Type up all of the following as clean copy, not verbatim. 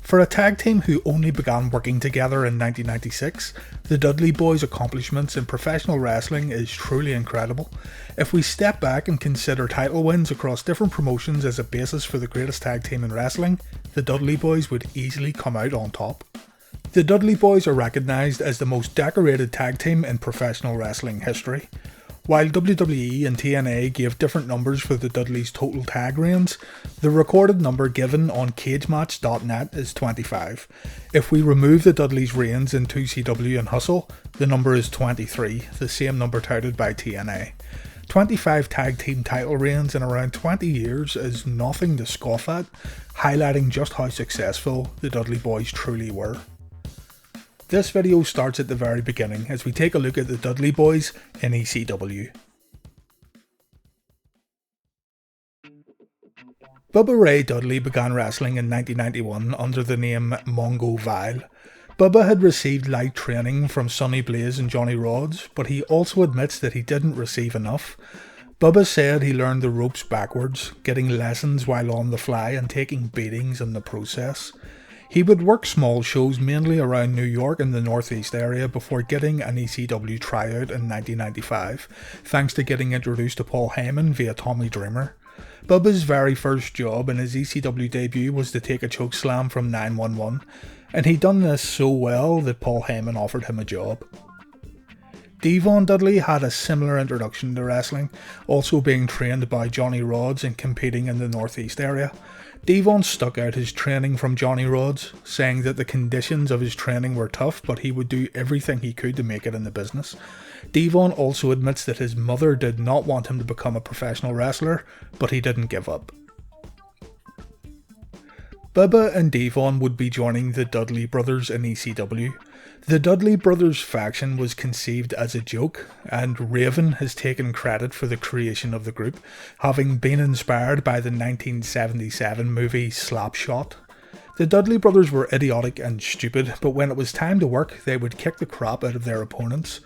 For a tag team who only began working together in 1996, the Dudley Boys' accomplishments in professional wrestling is truly incredible. If we step back and consider title wins across different promotions as a basis for the greatest tag team in wrestling, the Dudley Boys would easily come out on top. The Dudley Boys are recognised as the most decorated tag team in professional wrestling history. While WWE and TNA gave different numbers for the Dudleys' total tag reigns, the recorded number given on cagematch.net is 25. If we remove the Dudleys' reigns in 2CW and Hustle, the number is 23, the same number touted by TNA. 25 tag team title reigns in around 20 years is nothing to scoff at, highlighting just how successful the Dudley Boys truly were. This video starts at the very beginning as we take a look at the Dudley Boys in ECW. Bubba Ray Dudley began wrestling in 1991 under the name Mongo Vile. Bubba had received light training from Sonny Blaze and Johnny Rodz, but he also admits that he didn't receive enough. Bubba said he learned the ropes backwards, getting lessons while on the fly and taking beatings in the process. He would work small shows mainly around New York and the Northeast area before getting an ECW tryout in 1995, thanks to getting introduced to Paul Heyman via Tommy Dreamer. Bubba's very first job in his ECW debut was to take a chokeslam from 911, and he'd done this so well that Paul Heyman offered him a job. Devon Dudley had a similar introduction to wrestling, also being trained by Johnny Rodz and competing in the Northeast area. Devon stuck out his training from Johnny Rodz, saying that the conditions of his training were tough, but he would do everything he could to make it in the business. Devon also admits that his mother did not want him to become a professional wrestler, but he didn't give up. Bubba and Devon would be joining the Dudley Brothers in ECW. The Dudley Brothers faction was conceived as a joke, and Raven has taken credit for the creation of the group, having been inspired by the 1977 movie Slapshot. The Dudley Brothers were idiotic and stupid, but when it was time to work, they would kick the crap out of their opponents.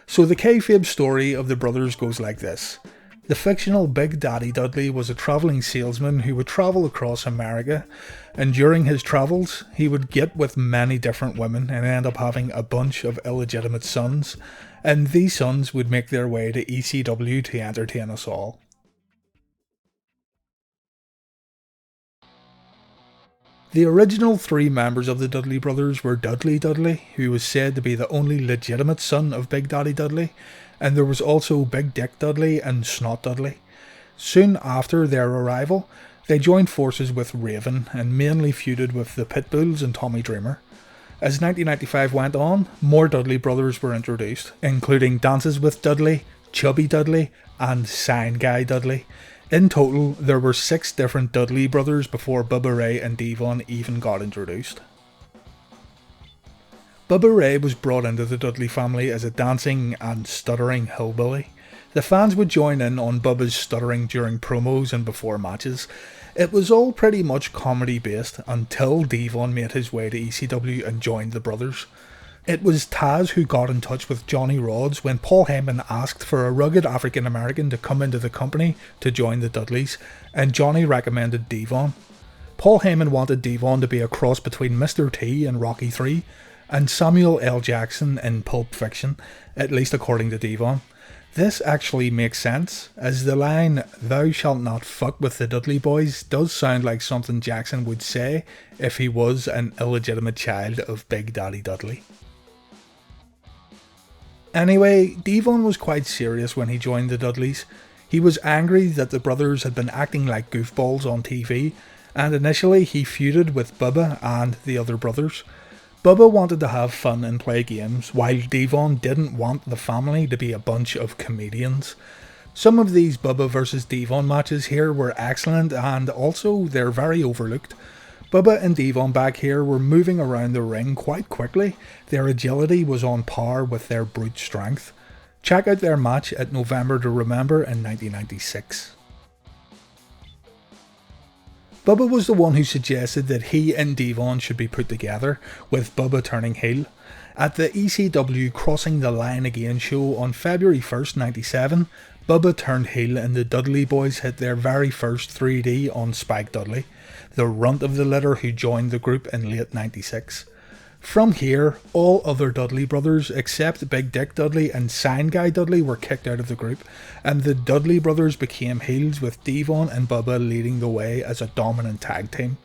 So the kayfabe story of the brothers goes like this. The fictional Big Daddy Dudley was a travelling salesman who would travel across America, and during his travels he would get with many different women and end up having a bunch of illegitimate sons, and these sons would make their way to ECW to entertain us all. The original three members of the Dudley Brothers were Dudley Dudley, who was said to be the only legitimate son of Big Daddy Dudley, and there was also Big Dick Dudley and Snot Dudley. Soon after their arrival, they joined forces with Raven and mainly feuded with the Pitbulls and Tommy Dreamer. As 1995 went on, more Dudley Brothers were introduced, including Dances with Dudley, Chubby Dudley, and Sign Guy Dudley. In total, there were 6 different Dudley Brothers before Bubba Ray and Devon even got introduced. Bubba Ray was brought into the Dudley family as a dancing and stuttering hillbilly. The fans would join in on Bubba's stuttering during promos and before matches. It was all pretty much comedy based until Devon made his way to ECW and joined the brothers. It was Taz who got in touch with Johnny Rodz when Paul Heyman asked for a rugged African American to come into the company to join the Dudleys, and Johnny recommended Devon. Paul Heyman wanted Devon to be a cross between Mr. T and Rocky III, and Samuel L. Jackson in Pulp Fiction, at least according to Devon. This actually makes sense, as the line, "Thou shalt not fuck with the Dudley Boys," does sound like something Jackson would say if he was an illegitimate child of Big Daddy Dudley. Anyway, Devon was quite serious when he joined the Dudleys. He was angry that the brothers had been acting like goofballs on TV, and initially he feuded with Bubba and the other brothers. Bubba wanted to have fun and play games, while Devon didn't want the family to be a bunch of comedians. Some of these Bubba vs Devon matches here were excellent, and also they're very overlooked. Bubba and Devon back here were moving around the ring quite quickly. Their agility was on par with their brute strength. Check out their match at November to Remember in 1996. Bubba was the one who suggested that he and Devon should be put together, with Bubba turning heel. At the ECW Crossing the Line Again show on February 1st, 97, Bubba turned heel and the Dudley Boys hit their very first 3D on Spike Dudley, the runt of the litter who joined the group in late '96. From here, all other Dudley brothers except Big Dick Dudley and Sign Guy Dudley were kicked out of the group, and the Dudley brothers became heels with Devon and Bubba leading the way as a dominant tag team.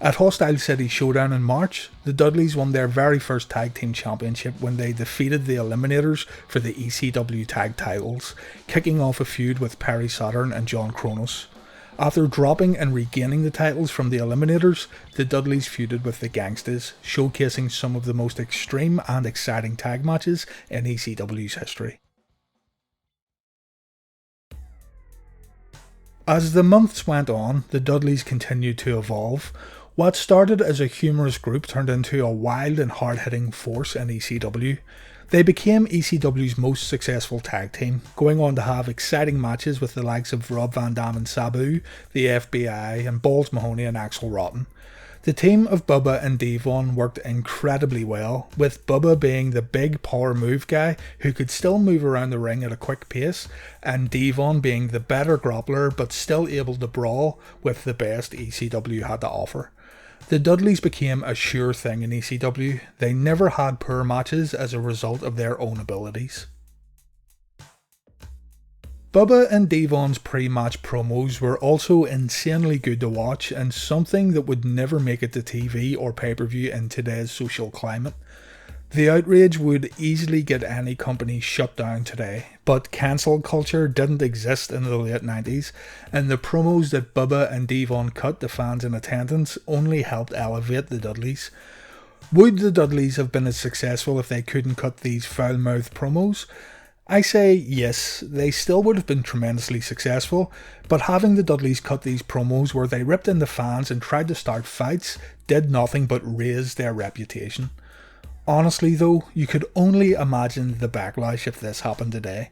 At Hostile City Showdown in March, the Dudleys won their very first tag team championship when they defeated the Eliminators for the ECW tag titles, kicking off a feud with Perry Saturn and John Kronos. After dropping and regaining the titles from the Eliminators, the Dudleys feuded with the Gangstas, showcasing some of the most extreme and exciting tag matches in ECW's history. As the months went on, the Dudleys continued to evolve. What started as a humorous group turned into a wild and hard-hitting force in ECW. They became ECW's most successful tag team, going on to have exciting matches with the likes of Rob Van Dam and Sabu, the FBI, and Balls Mahoney and Axel Rotten. The team of Bubba and Devon worked incredibly well, with Bubba being the big power move guy who could still move around the ring at a quick pace, and Devon being the better grappler but still able to brawl with the best ECW had to offer. The Dudleys became a sure thing in ECW. They never had poor matches as a result of their own abilities. Bubba and Devon's pre-match promos were also insanely good to watch and something that would never make it to TV or pay-per-view in today's social climate. The outrage would easily get any company shut down today, but cancel culture didn't exist in the late 90s, and the promos that Bubba and Devon cut to fans in attendance only helped elevate the Dudleys. Would the Dudleys have been as successful if they couldn't cut these foul-mouthed promos? I say yes, they still would have been tremendously successful, but having the Dudleys cut these promos where they ripped into fans and tried to start fights did nothing but raise their reputation. Honestly though, you could only imagine the backlash if this happened today.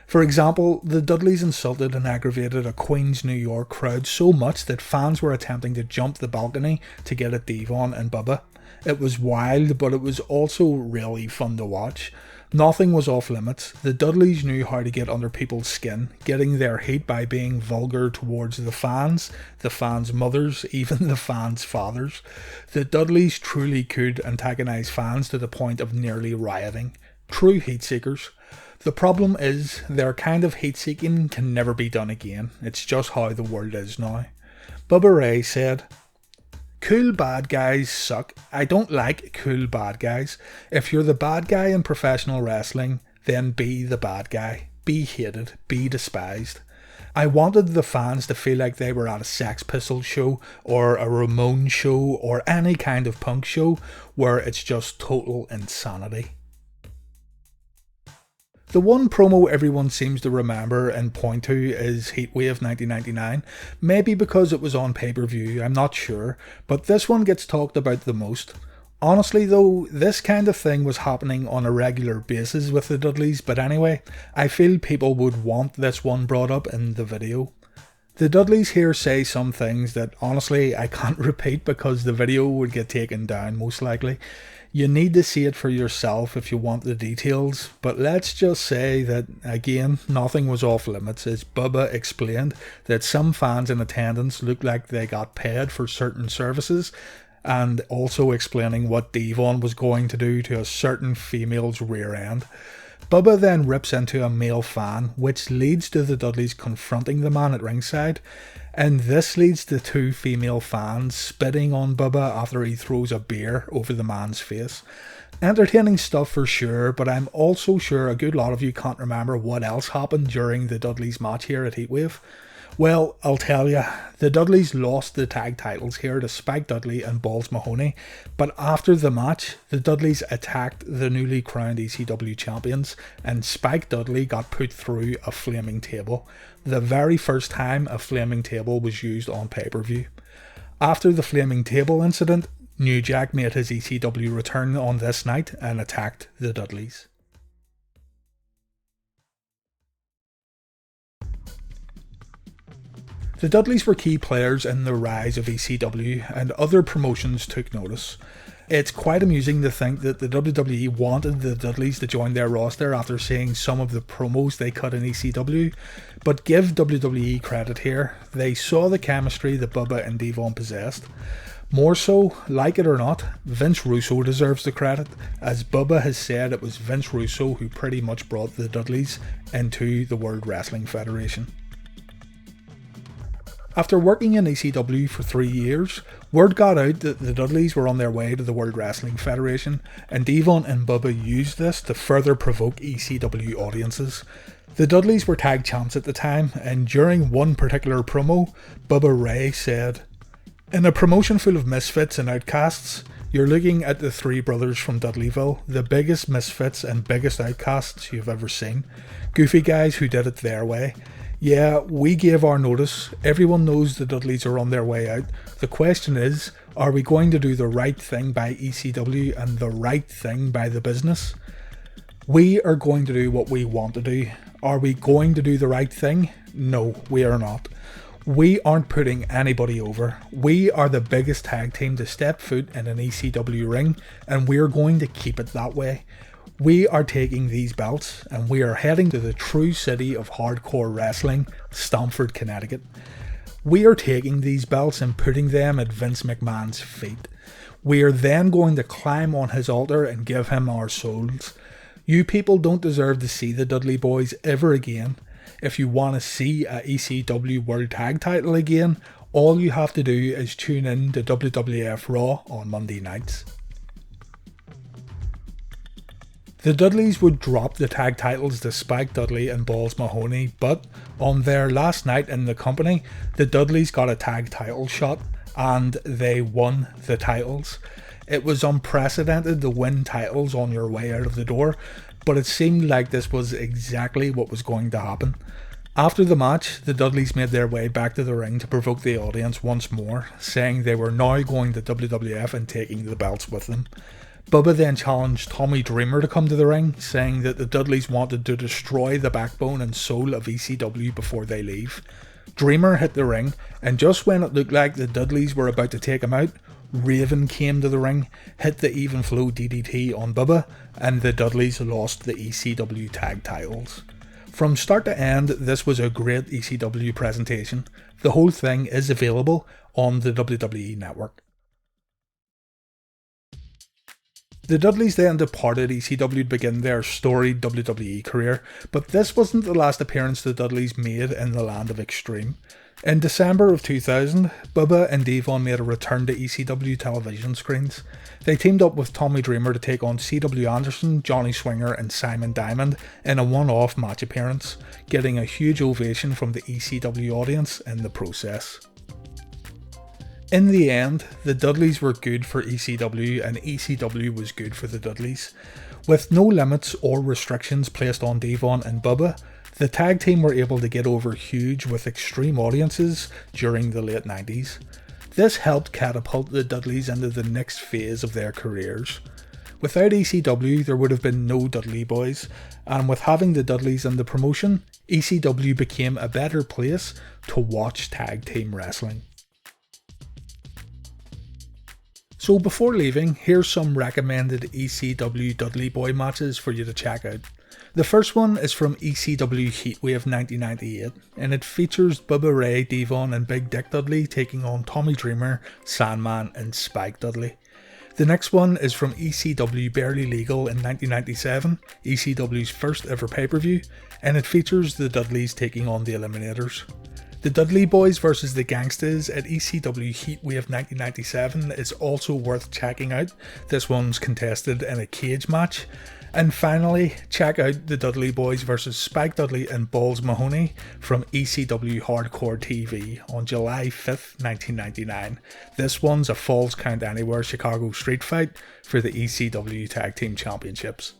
For example, the Dudleys insulted and aggravated a Queens, New York crowd so much that fans were attempting to jump the balcony to get at Devon and Bubba. It was wild, but it was also really fun to watch. Nothing was off limits. The Dudleys knew how to get under people's skin, getting their heat by being vulgar towards the fans' mothers, even the fans' fathers. The Dudleys truly could antagonise fans to the point of nearly rioting. True heat seekers. The problem is, their kind of heat seeking can never be done again. It's just how the world is now. Bubba Ray said, "Cool bad guys suck. I don't like cool bad guys. If you're the bad guy in professional wrestling, then be the bad guy. Be hated. Be despised. I wanted the fans to feel like they were at a Sex Pistols show or a Ramones show or any kind of punk show where it's just total insanity." The one promo everyone seems to remember and point to is Heatwave 1999, maybe because it was on pay-per-view, I'm not sure, but this one gets talked about the most. Honestly though, this kind of thing was happening on a regular basis with the Dudleys, but anyway, I feel people would want this one brought up in the video. The Dudleys here say some things that honestly I can't repeat because the video would get taken down most likely. You need to see it for yourself if you want the details, but let's just say that, again, nothing was off limits as Bubba explained that some fans in attendance looked like they got paid for certain services, and also explaining what Devon was going to do to a certain female's rear end. Bubba then rips into a male fan, which leads to the Dudleys confronting the man at ringside, and this leads to two female fans spitting on Bubba after he throws a beer over the man's face. Entertaining stuff for sure, but I'm also sure a good lot of you can't remember what else happened during the Dudleys match here at Heatwave. Well, I'll tell you, the Dudleys lost the tag titles here to Spike Dudley and Balls Mahoney, but after the match, the Dudleys attacked the newly crowned ECW champions, and Spike Dudley got put through a flaming table, the very first time a flaming table was used on pay-per-view. After the flaming table incident, New Jack made his ECW return on this night and attacked the Dudleys. The Dudleys were key players in the rise of ECW, and other promotions took notice. It's quite amusing to think that the WWE wanted the Dudleys to join their roster after seeing some of the promos they cut in ECW, but give WWE credit here, they saw the chemistry that Bubba and Devon possessed. More so, like it or not, Vince Russo deserves the credit, as Bubba has said it was Vince Russo who pretty much brought the Dudleys into the World Wrestling Federation. After working in ECW for 3 years, word got out that the Dudleys were on their way to the World Wrestling Federation, and Devon and Bubba used this to further provoke ECW audiences. The Dudleys were tag champs at the time, and during one particular promo, Bubba Ray said, "In a promotion full of misfits and outcasts, you're looking at the three brothers from Dudleyville, the biggest misfits and biggest outcasts you've ever seen. Goofy guys who did it their way. Yeah, we gave our notice. Everyone knows the Dudleys are on their way out. The question is, are we going to do the right thing by ECW and the right thing by the business? We are going to do what we want to do. Are we going to do the right thing? No, we are not. We aren't putting anybody over. We are the biggest tag team to step foot in an ECW ring, and we're going to keep it that way. We are taking these belts and we are heading to the true city of hardcore wrestling, Stamford, Connecticut. We are taking these belts and putting them at Vince McMahon's feet. We are then going to climb on his altar and give him our souls. You people don't deserve to see the Dudley Boys ever again. If you want to see a ECW World Tag Title again, all you have to do is tune in to WWF Raw on Monday nights." The Dudleys would drop the tag titles to Spike Dudley and Balls Mahoney, but on their last night in the company, the Dudleys got a tag title shot and they won the titles. It was unprecedented to win titles on your way out of the door, but it seemed like this was exactly what was going to happen. After the match, the Dudleys made their way back to the ring to provoke the audience once more, saying they were now going to WWF and taking the belts with them. Bubba then challenged Tommy Dreamer to come to the ring, saying that the Dudleys wanted to destroy the backbone and soul of ECW before they leave. Dreamer hit the ring, and just when it looked like the Dudleys were about to take him out, Raven came to the ring, hit the even flow DDT on Bubba, and the Dudleys lost the ECW tag titles. From start to end, this was a great ECW presentation. The whole thing is available on the WWE network. The Dudleys then departed ECW to begin their storied WWE career, but this wasn't the last appearance the Dudleys made in the land of extreme. In December of 2000, Bubba and Devon made a return to ECW television screens. They teamed up with Tommy Dreamer to take on C.W. Anderson, Johnny Swinger and Simon Diamond in a one-off match appearance, getting a huge ovation from the ECW audience in the process. In the end, the Dudleys were good for ECW and ECW was good for the Dudleys. With no limits or restrictions placed on Devon and Bubba, the tag team were able to get over huge with extreme audiences during the late 90s. This helped catapult the Dudleys into the next phase of their careers. Without ECW, there would have been no Dudley Boys, and with having the Dudleys in the promotion, ECW became a better place to watch tag team wrestling. So before leaving, here's some recommended ECW Dudley Boy matches for you to check out. The first one is from ECW Heatwave 1998, and it features Bubba Ray, Devon and Big Dick Dudley taking on Tommy Dreamer, Sandman and Spike Dudley. The next one is from ECW Barely Legal in 1997, ECW's first ever pay-per-view, and it features the Dudleys taking on the Eliminators. The Dudley Boys vs the Gangstas at ECW Heatwave 1997 is also worth checking out. This one's contested in a cage match. And finally, check out the Dudley Boys vs Spike Dudley and Balls Mahoney from ECW Hardcore TV on July 5th, 1999. This one's a Falls Count Anywhere Chicago street fight for the ECW Tag Team Championships.